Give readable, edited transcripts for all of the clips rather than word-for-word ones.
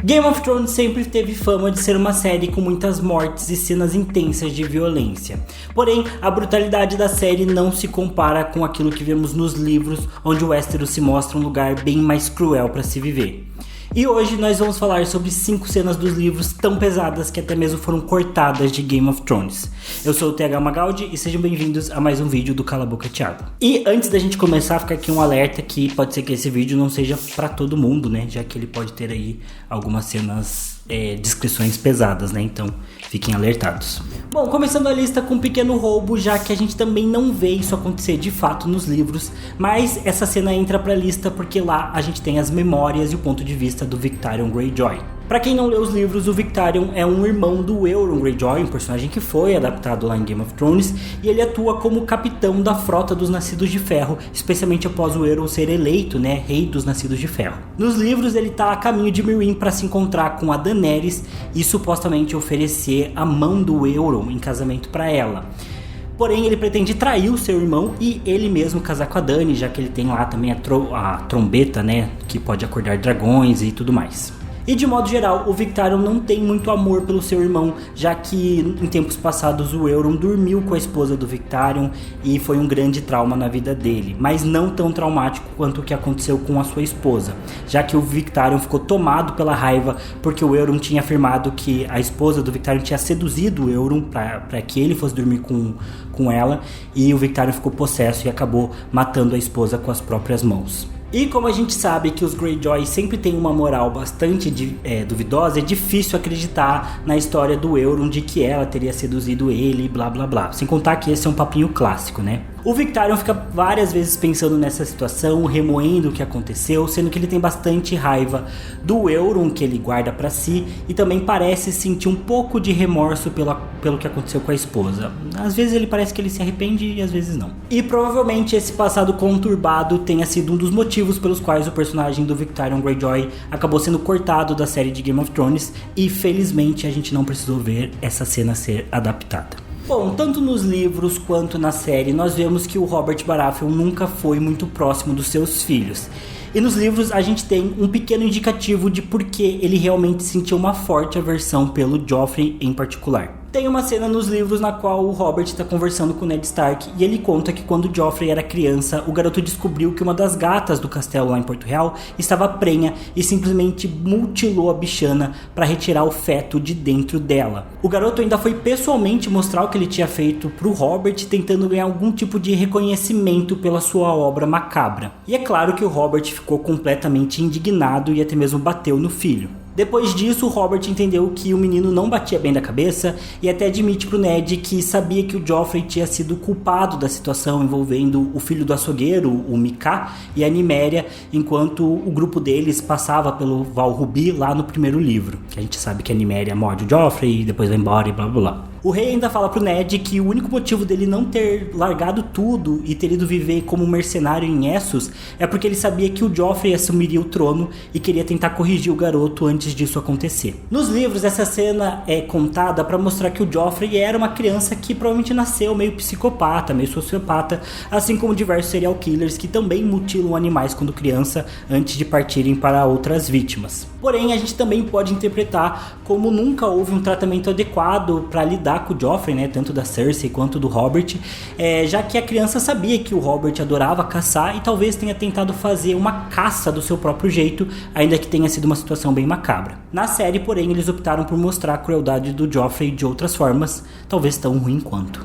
Game of Thrones sempre teve fama de ser uma série com muitas mortes e cenas intensas de violência. Porém, a brutalidade da série não se compara com aquilo que vemos nos livros, onde o Westeros se mostra um lugar bem mais cruel para se viver. E hoje nós vamos falar sobre 5 cenas dos livros tão pesadas que até mesmo foram cortadas de Game of Thrones. Eu sou o TH Magaldi e sejam bem-vindos a mais um vídeo do Cala a Boca Thiago. E antes da gente começar, fica aqui um alerta que pode ser que esse vídeo não seja pra todo mundo, né? Já que ele pode ter aí algumas cenas, descrições pesadas, né? Então fiquem alertados. Bom, começando a lista com um pequeno roubo, já que a gente também não vê isso acontecer de fato nos livros, mas essa cena entra pra lista porque lá a gente tem as memórias e o ponto de vista do Victarion Greyjoy. Pra quem não leu os livros, o Victarion é um irmão do Euron Greyjoy, um personagem que foi adaptado lá em Game of Thrones, e ele atua como capitão da frota dos Nascidos de Ferro, especialmente após o Euron ser eleito, né, rei dos Nascidos de Ferro. Nos livros ele tá a caminho de Meereen para se encontrar com a Daenerys e supostamente oferecer a mão do Euron em casamento para ela. Porém, ele pretende trair o seu irmão e ele mesmo casar com a Dany, já que ele tem lá também a trombeta, né, que pode acordar dragões e tudo mais. E de modo geral, o Victarion não tem muito amor pelo seu irmão, já que em tempos passados o Euron dormiu com a esposa do Victarion e foi um grande trauma na vida dele, mas não tão traumático quanto o que aconteceu com a sua esposa, já que o Victarion ficou tomado pela raiva porque o Euron tinha afirmado que a esposa do Victarion tinha seduzido o Euron para que ele fosse dormir com ela, e o Victarion ficou possesso e acabou matando a esposa com as próprias mãos. E como a gente sabe que os Greyjoy sempre têm uma moral bastante duvidosa, é difícil acreditar na história do Euron de que ela teria seduzido ele e blá blá blá. Sem contar que esse é um papinho clássico, né? O Victarion fica várias vezes pensando nessa situação, remoendo o que aconteceu, sendo que ele tem bastante raiva do Euron que ele guarda pra si e também parece sentir um pouco de remorso pelo que aconteceu com a esposa. Às vezes ele parece que ele se arrepende e às vezes não. E provavelmente esse passado conturbado tenha sido um dos motivos pelos quais o personagem do Victarion Greyjoy acabou sendo cortado da série de Game of Thrones e felizmente a gente não precisou ver essa cena ser adaptada. Bom, tanto nos livros quanto na série, nós vemos que o Robert Baratheon nunca foi muito próximo dos seus filhos. E nos livros a gente tem um pequeno indicativo de por que ele realmente sentiu uma forte aversão pelo Joffrey em particular. Tem uma cena nos livros na qual o Robert está conversando com o Ned Stark e ele conta que quando o Joffrey era criança, o garoto descobriu que uma das gatas do castelo lá em Porto Real estava prenha e simplesmente mutilou a bichana para retirar o feto de dentro dela. O garoto ainda foi pessoalmente mostrar o que ele tinha feito pro Robert, tentando ganhar algum tipo de reconhecimento pela sua obra macabra. E é claro que o Robert ficou completamente indignado e até mesmo bateu no filho. Depois disso, o Robert entendeu que o menino não batia bem da cabeça e até admite pro Ned que sabia que o Joffrey tinha sido culpado da situação envolvendo o filho do açougueiro, o Mika, e a Nymeria, enquanto o grupo deles passava pelo Val Rubi lá no primeiro livro. Que a gente sabe que a Nymeria morde o Joffrey e depois vai embora e blá blá blá. O rei ainda fala pro Ned que o único motivo dele não ter largado tudo e ter ido viver como mercenário em Essos é porque ele sabia que o Joffrey assumiria o trono e queria tentar corrigir o garoto antes disso acontecer. Nos livros, essa cena é contada para mostrar que o Joffrey era uma criança que provavelmente nasceu meio psicopata, meio sociopata, assim como diversos serial killers que também mutilam animais quando criança antes de partirem para outras vítimas. Porém, a gente também pode interpretar como nunca houve um tratamento adequado para lidar com o Joffrey, né, tanto da Cersei quanto do Robert, já que a criança sabia que o Robert adorava caçar e talvez tenha tentado fazer uma caça do seu próprio jeito, ainda que tenha sido uma situação bem macabra. Na série, porém, eles optaram por mostrar a crueldade do Joffrey de outras formas, talvez tão ruins quanto,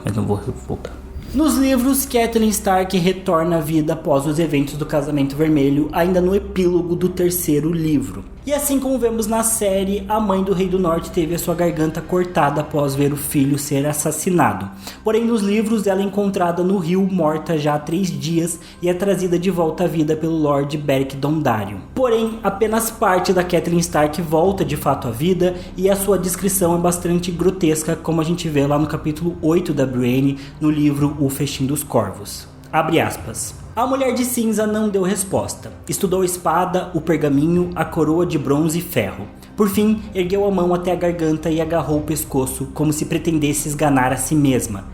mas não vou voltar. Nos livros, Catelyn Stark retorna à vida após os eventos do Casamento Vermelho, ainda no epílogo do 3º livro. E assim como vemos na série, a mãe do Rei do Norte teve a sua garganta cortada após ver o filho ser assassinado. Porém, nos livros, ela é encontrada no rio morta já há 3 dias e é trazida de volta à vida pelo Lord Beric Dondarrion. Porém, apenas parte da Catelyn Stark volta de fato à vida e a sua descrição é bastante grotesca, como a gente vê lá no capítulo 8 da Brienne, no livro O Festim dos Corvos. Abre aspas. A mulher de cinza não deu resposta. Estudou a espada, o pergaminho, a coroa de bronze e ferro. Por fim, ergueu a mão até a garganta e agarrou o pescoço, como se pretendesse esganar a si mesma.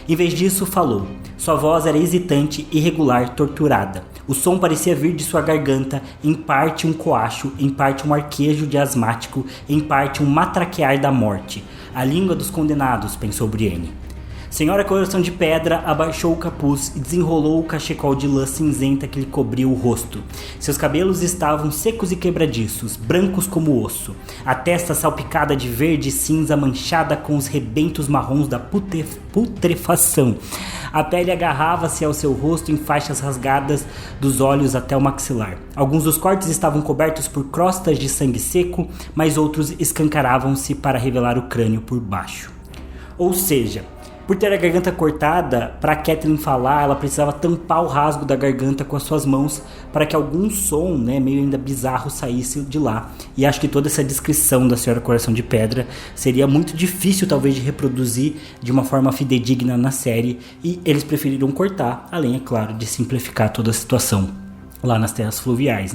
Em vez disso, falou. Sua voz era hesitante, irregular, torturada. O som parecia vir de sua garganta, em parte um coacho, em parte um arquejo de asmático, em parte um matraquear da morte. A língua dos condenados, pensou Brienne. Senhora Coração de Pedra abaixou o capuz e desenrolou o cachecol de lã cinzenta que lhe cobria o rosto. Seus cabelos estavam secos e quebradiços, brancos como osso. A testa salpicada de verde e cinza manchada com os rebentos marrons da putrefação. A pele agarrava-se ao seu rosto em faixas rasgadas dos olhos até o maxilar. Alguns dos cortes estavam cobertos por crostas de sangue seco, mas outros escancaravam-se para revelar o crânio por baixo. Ou seja, por ter a garganta cortada, para Catelyn falar, ela precisava tampar o rasgo da garganta com as suas mãos para que algum som, meio ainda bizarro, saísse de lá. E acho que toda essa descrição da Senhora Coração de Pedra seria muito difícil, talvez, de reproduzir de uma forma fidedigna na série. E eles preferiram cortar, além, é claro, de simplificar toda a situação lá nas terras fluviais,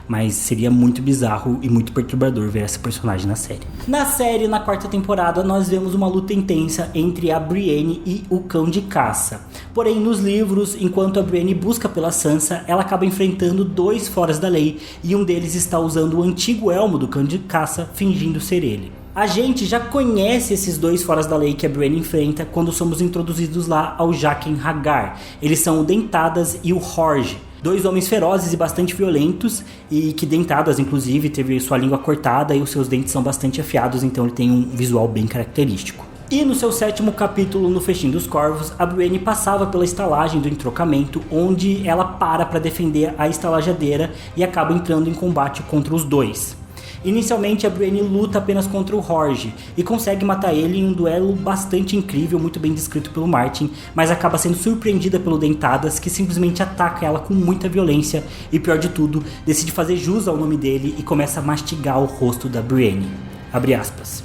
Mas seria muito bizarro e muito perturbador ver essa personagem na série. Na série, na 4ª temporada, nós vemos uma luta intensa entre a Brienne e o Cão de Caça. Porém, nos livros, enquanto a Brienne busca pela Sansa, ela acaba enfrentando 2 foras da lei e um deles está usando o antigo elmo do Cão de Caça, fingindo ser ele. A gente já conhece esses 2 foras da lei que a Brienne enfrenta quando somos introduzidos lá ao Jaqen H'ghar. Eles são o Dentadas e o Horge. 2 homens ferozes e bastante violentos, e que Dentadas, inclusive, teve sua língua cortada e os seus dentes são bastante afiados, então ele tem um visual bem característico. E no seu 7º capítulo, no Festim dos Corvos, a Brienne passava pela estalagem do entrocamento, onde ela para defender a estalajadeira e acaba entrando em combate contra os 2. Inicialmente, a Brienne luta apenas contra o Horge e consegue matar ele em um duelo bastante incrível, muito bem descrito pelo Martin, mas acaba sendo surpreendida pelo Dentadas, que simplesmente ataca ela com muita violência e, pior de tudo, decide fazer jus ao nome dele e começa a mastigar o rosto da Brienne. Abre aspas.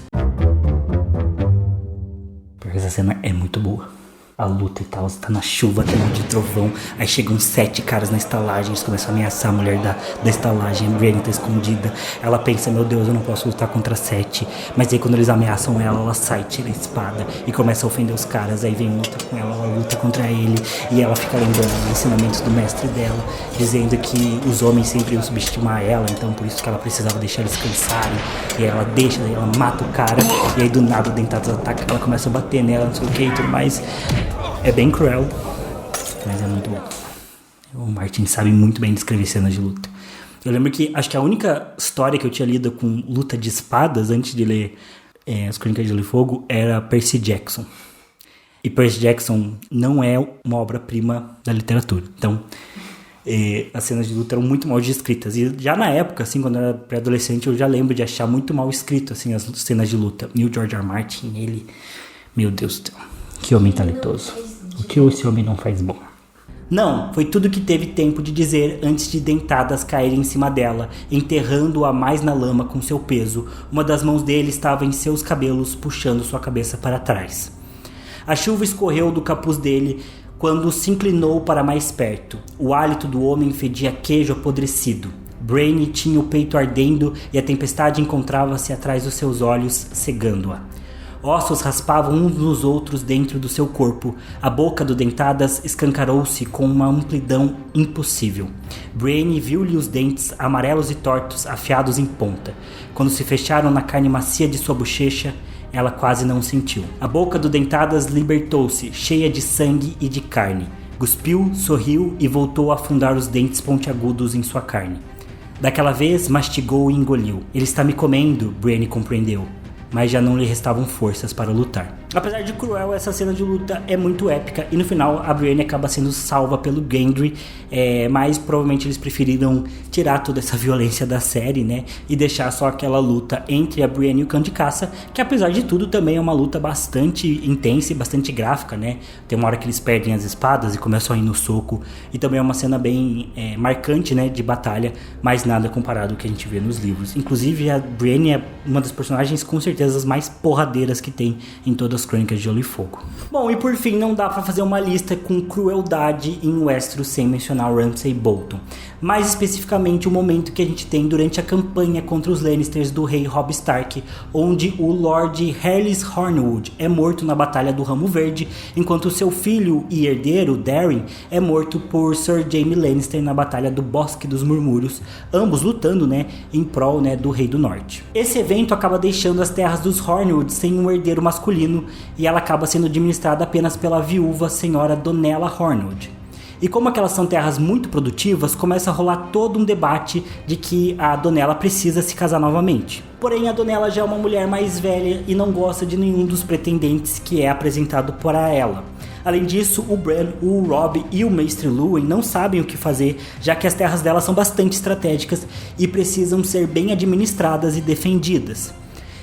Porque essa cena é muito boa. A luta e tal, tá na chuva, tem um monte de trovão, aí chegam 7 caras na estalagem, eles começam a ameaçar a mulher da estalagem, a Brienne tá escondida, ela pensa, meu Deus, eu não posso lutar contra 7, mas aí quando eles ameaçam ela, ela sai, tira a espada e começa a ofender os caras, aí vem luta com ela luta contra ele, e ela fica lembrando os ensinamentos do mestre dela, dizendo que os homens sempre iam subestimar ela, então por isso que ela precisava deixar eles cansarem, e aí ela deixa, aí ela mata o cara, e aí do nada o Dentados ataca, ela começa a bater nela, não sei o que e tudo mais. É bem cruel, mas é muito bom. O Martin sabe muito bem descrever cenas de luta. Eu lembro que, acho que a única história que eu tinha lido com luta de espadas, antes de ler As Crônicas de Gelo e Fogo, era Percy Jackson. E Percy Jackson não é uma obra-prima da literatura. Então, as cenas de luta eram muito mal descritas. E já na época, assim, quando eu era pré-adolescente, eu já lembro de achar muito mal escrito, assim, as cenas de luta. E o George R. R. Martin, ele... Meu Deus do céu. Que homem talentoso. O que esse homem não faz bom? Não, foi tudo que teve tempo de dizer antes de Dentadas caírem em cima dela, enterrando-a mais na lama com seu peso. Uma das mãos dele estava em seus cabelos, puxando sua cabeça para trás. A chuva escorreu do capuz dele quando se inclinou para mais perto. O hálito do homem fedia queijo apodrecido. Brienne tinha o peito ardendo e a tempestade encontrava-se atrás dos seus olhos, cegando-a. Ossos raspavam uns nos outros dentro do seu corpo. A boca do Dentadas escancarou-se com uma amplidão impossível. Brienne viu-lhe os dentes, amarelos e tortos, afiados em ponta. Quando se fecharam na carne macia de sua bochecha, ela quase não sentiu. A boca do Dentadas libertou-se, cheia de sangue e de carne. Cuspiu, sorriu e voltou a afundar os dentes pontiagudos em sua carne. Daquela vez, mastigou e engoliu. Ele está me comendo, Brienne compreendeu. Mas já não lhe restavam forças para lutar. Apesar de cruel, essa cena de luta é muito épica e no final a Brienne acaba sendo salva pelo Gendry, mas provavelmente eles preferiram tirar toda essa violência da série, e deixar só aquela luta entre a Brienne e o Cão de Caça, que apesar de tudo também é uma luta bastante intensa e bastante gráfica, Tem uma hora que eles perdem as espadas e começam a ir no soco, e também é uma cena bem marcante, de batalha, mas nada comparado ao que a gente vê nos livros. Inclusive a Brienne é uma das personagens com certeza as mais porradeiras que tem em toda a das Crônicas de Gelo e Fogo. Bom, e por fim, não dá pra fazer uma lista com crueldade em Westeros sem mencionar o Ramsay Bolton. Mais especificamente o momento que a gente tem durante a campanha contra os Lannisters do rei Robb Stark, onde o Lord Harlys Hornwood é morto na Batalha do Ramo Verde, enquanto seu filho e herdeiro, Daeron, é morto por Sir Jaime Lannister na Batalha do Bosque dos Murmúrios, ambos lutando, em prol, do Rei do Norte. Esse evento acaba deixando as terras dos Hornwood sem um herdeiro masculino, e ela acaba sendo administrada apenas pela viúva senhora Donella Hornwood. E como aquelas são terras muito produtivas, começa a rolar todo um debate de que a Donella precisa se casar novamente. Porém, a Donella já é uma mulher mais velha e não gosta de nenhum dos pretendentes que é apresentado para ela. Além disso, o Bran, o Robb e o Mestre Luwin não sabem o que fazer, já que as terras dela são bastante estratégicas e precisam ser bem administradas e defendidas.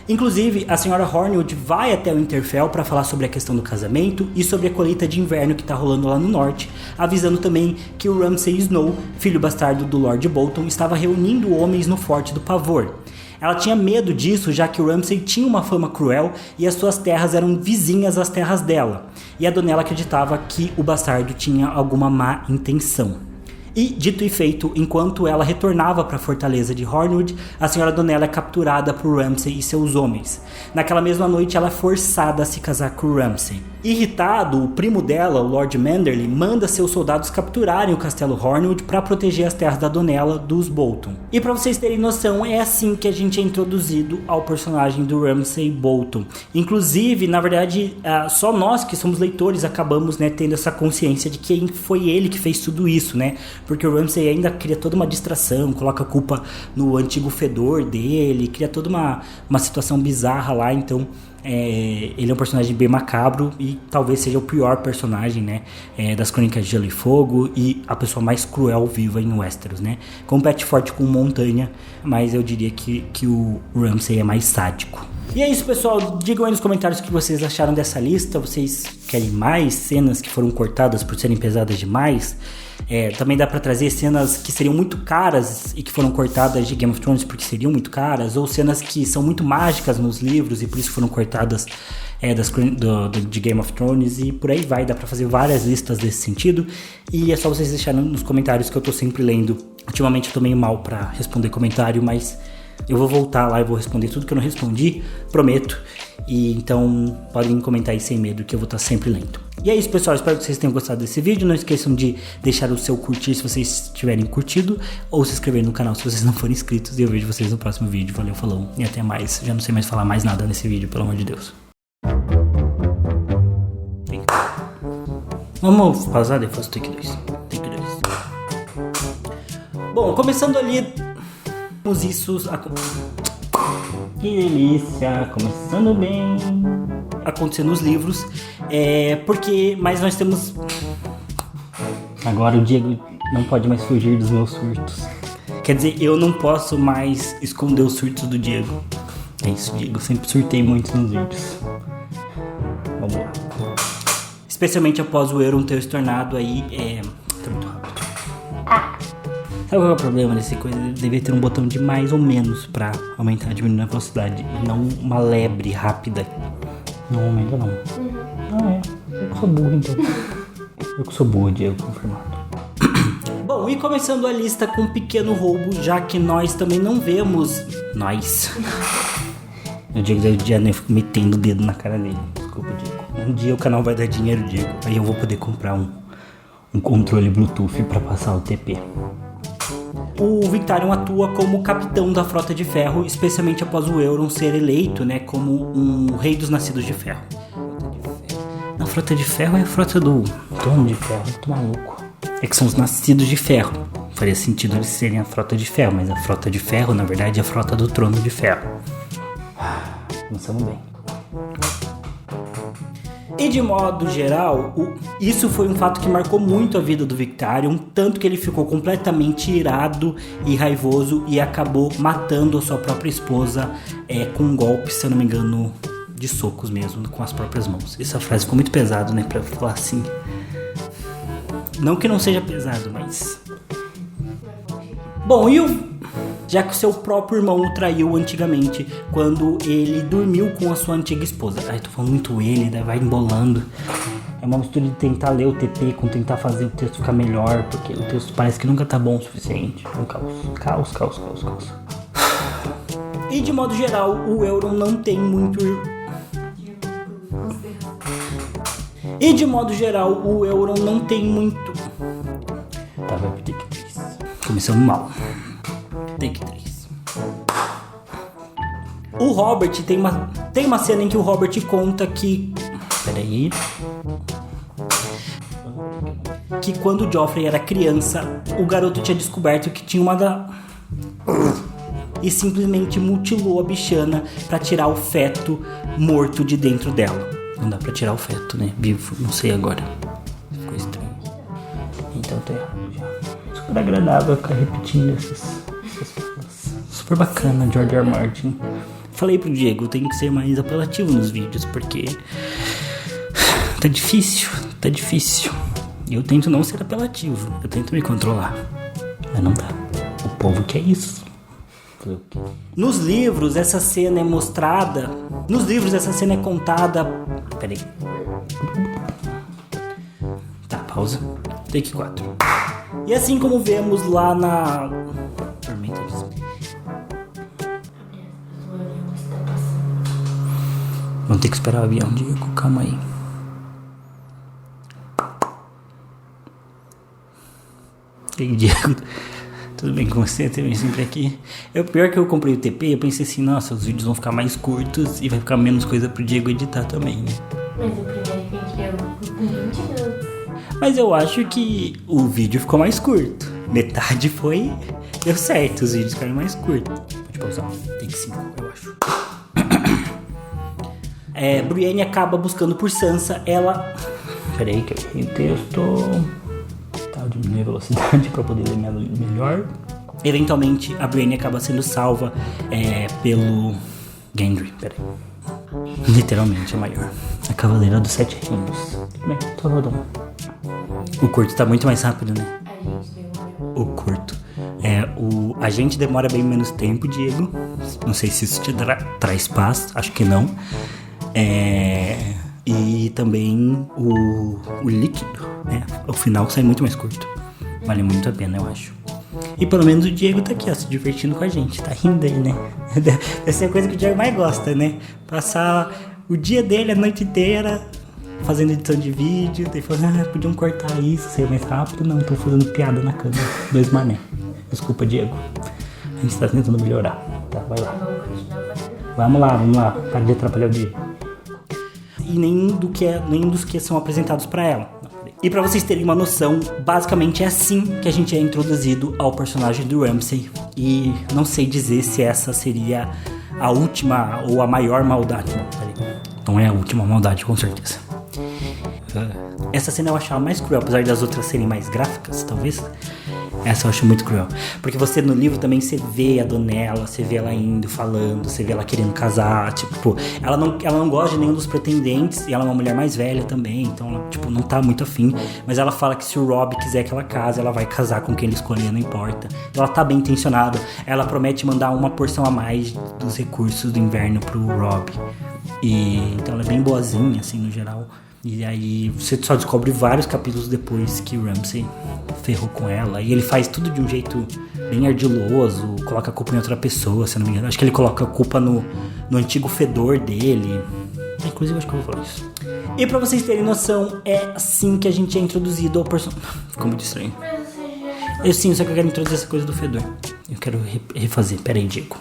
Inclusive, a senhora Hornwood vai até o Winterfell para falar sobre a questão do casamento e sobre a colheita de inverno que está rolando lá no norte, avisando também que o Ramsay Snow, filho bastardo do Lord Bolton, estava reunindo homens no Forte do Pavor. Ela tinha medo disso, já que o Ramsay tinha uma fama cruel e as suas terras eram vizinhas às terras dela, e a Donella acreditava que o bastardo tinha alguma má intenção. E, dito e feito, enquanto ela retornava para a fortaleza de Hornwood, a senhora Donella é capturada por Ramsay e seus homens. Naquela mesma noite, ela é forçada a se casar com o Ramsay. Irritado, o primo dela, o Lord Manderly, manda seus soldados capturarem o castelo Hornwood para proteger as terras da Donella dos Bolton. E para vocês terem noção, é assim que a gente é introduzido ao personagem do Ramsay Bolton. Inclusive, na verdade, só nós que somos leitores acabamos tendo essa consciência de que foi ele que fez tudo isso, porque o Ramsay ainda cria toda uma distração, coloca a culpa no antigo fedor dele, cria toda uma situação bizarra lá, então ele é um personagem bem macabro e talvez seja o pior personagem das Crônicas de Gelo e Fogo e a pessoa mais cruel viva em Westeros, compete forte com Montanha, mas eu diria que o Ramsay é mais sádico. E é isso, pessoal, digam aí nos comentários o que vocês acharam dessa lista. Vocês querem mais cenas que foram cortadas por serem pesadas demais? Também dá pra trazer cenas que seriam muito caras e que foram cortadas de Game of Thrones porque seriam muito caras, ou cenas que são muito mágicas nos livros e por isso foram cortadas de Game of Thrones, e por aí vai. Dá pra fazer várias listas desse sentido, e é só vocês deixarem nos comentários que eu tô sempre lendo. Ultimamente eu tô meio mal pra responder comentário, mas eu vou voltar lá e vou responder tudo que eu não respondi, prometo. E então podem comentar aí sem medo que eu vou estar sempre lendo. E é isso, pessoal, espero que vocês tenham gostado desse vídeo. Não esqueçam de deixar o seu curtir se vocês tiverem curtido, ou se inscrever no canal se vocês não forem inscritos. E eu vejo vocês no próximo vídeo. Valeu, falou e até mais. Já não sei mais falar mais nada nesse vídeo, pelo amor de Deus. Vamos pausar depois do take 2. Bom, começando ali, isso... Que delícia, começando bem. Acontecer nos livros, mas nós temos... Agora o Diego não pode mais fugir dos meus surtos. Quer dizer, eu não posso mais esconder os surtos do Diego. É isso, Diego, eu sempre surtei muito nos vídeos. Vamos lá. Especialmente após o Euron ter se tornado aí... Tá muito rápido. Sabe qual é o problema dessa coisa? Devia ter um botão de mais ou menos pra aumentar, diminuir a velocidade, e não uma lebre rápida. Não aumenta não. Eu que sou burro então. Eu que sou burro, Diego, confirmado. Bom, e começando a lista com um pequeno roubo, já que nós também não vemos... Nós. O Diego já fico metendo o dedo na cara dele. Desculpa, Diego. Um dia o canal vai dar dinheiro, Diego. Aí eu vou poder comprar um controle Bluetooth pra passar o TP. O Victarion atua como capitão da Frota de Ferro, especialmente após o Euron ser eleito, como um rei dos Nascidos de Ferro. A Frota de Ferro é a frota do Trono de Ferro, tô maluco. É que são os Nascidos de Ferro. Faria sentido eles serem a Frota de Ferro, mas a Frota de Ferro, na verdade, é a frota do Trono de Ferro. Começamos bem. E de modo geral, isso foi um fato que marcou muito a vida do Victarion, tanto que ele ficou completamente irado e raivoso e acabou matando a sua própria esposa com um golpe, se eu não me engano, de socos mesmo, com as próprias mãos. Essa frase ficou muito pesado, pra falar assim. Não que não seja pesado, mas... Bom, e já que o seu próprio irmão o traiu antigamente, quando ele dormiu com a sua antiga esposa. Ai, tô falando muito ele, né? Vai embolando. É uma mistura de tentar ler o TP com tentar fazer o texto ficar melhor, porque o texto parece que nunca tá bom o suficiente. Um caos. E de modo geral, o Euron não tem muito... Tá, vai pro take 3. Começamos mal. Take 3. O Robert tem uma cena em que o Robert conta que... Peraí... Que quando o Joffrey era criança, o garoto tinha descoberto que tinha e simplesmente mutilou a bichana pra tirar o feto morto de dentro dela. Não dá pra tirar o feto, né? Vivo, não sei agora. Ficou estranho. Então tá errado já. Super agradável ficar repetindo essas coisas. Super bacana, George R. R. Martin. Falei pro Diego, tem que ser mais apelativo nos vídeos, porque tá difícil. Eu tento não ser apelativo, eu tento me controlar, mas não dá. O povo quer isso. Nos livros, essa cena é mostrada... Nos livros, essa cena é contada... Peraí. Tá, pausa. Take 4. E assim como vemos lá na... Tormenta de Espinho. Vamos ter que esperar o avião, Diego. Calma aí. E aí, Diego... Tudo bem com você? Também sempre aqui. Pior que eu comprei o TP, eu pensei assim, nossa, os vídeos vão ficar mais curtos e vai ficar menos coisa pro Diego editar também, né? Mas o primeiro vídeo deu 20 minutos. Mas eu acho que o vídeo ficou mais curto. Metade foi... Deu certo, os vídeos ficaram mais curtos. Pode pausar. Tem que 5, eu acho. Brienne acaba buscando por Sansa, ela... Peraí que eu errei o texto... Tá, diminuir a velocidade pra poder ler melhor. Eventualmente, a Brienne acaba sendo salva pelo Gendry. Peraí. Literalmente, é maior. A Cavaleira dos Sete Reinos. Bem, tô rodando. O curto tá muito mais rápido, né? O curto. A gente demora bem menos tempo, Diego. Não sei se isso te traz paz. Acho que não. E também o líquido, né? O final sai muito mais curto. Vale muito a pena, eu acho. E pelo menos o Diego tá aqui, ó, se divertindo com a gente. Tá rindo aí, né? Essa é a coisa que o Diego mais gosta, né? Passar o dia dele, a noite inteira, fazendo edição de vídeo. Daí falando, podiam cortar isso, ser mais rápido. Não, tô fazendo piada na câmera. 2 mané. Desculpa, Diego. A gente tá tentando melhorar. Tá, vai lá. Vamos lá. Para de atrapalhar o Diego. E nem dos que são apresentados pra ela. E pra vocês terem uma noção, basicamente é assim que a gente é introduzido ao personagem do Ramsay. E não sei dizer se essa seria a última ou a maior maldade. Não é a última maldade, com certeza. Essa cena eu achava mais cruel, apesar das outras serem mais gráficas, talvez. Essa eu acho muito cruel. Porque você no livro também você vê a Donella, você vê ela indo, falando, você vê ela querendo casar. Tipo, ela não gosta de nenhum dos pretendentes e ela é uma mulher mais velha também. Então ela, tipo, não tá muito afim. Mas ela fala que se o Robb quiser que ela case, ela vai casar com quem ele escolher, não importa. Então ela tá bem intencionada. Ela promete mandar uma porção a mais dos recursos do inverno pro Robb. E então ela é bem boazinha, assim, no geral. E aí você só descobre vários capítulos depois que o Ramsay ferrou com ela. E ele faz tudo de um jeito bem ardiloso, coloca a culpa em outra pessoa, se não me engano. Acho que ele coloca a culpa no antigo fedor dele. Inclusive acho que eu vou falar isso. E pra vocês terem noção, é assim que a gente é introduzido ao personagem. Ficou muito estranho. Só que eu quero introduzir essa coisa do fedor. Eu quero refazer. Pera aí, Diego.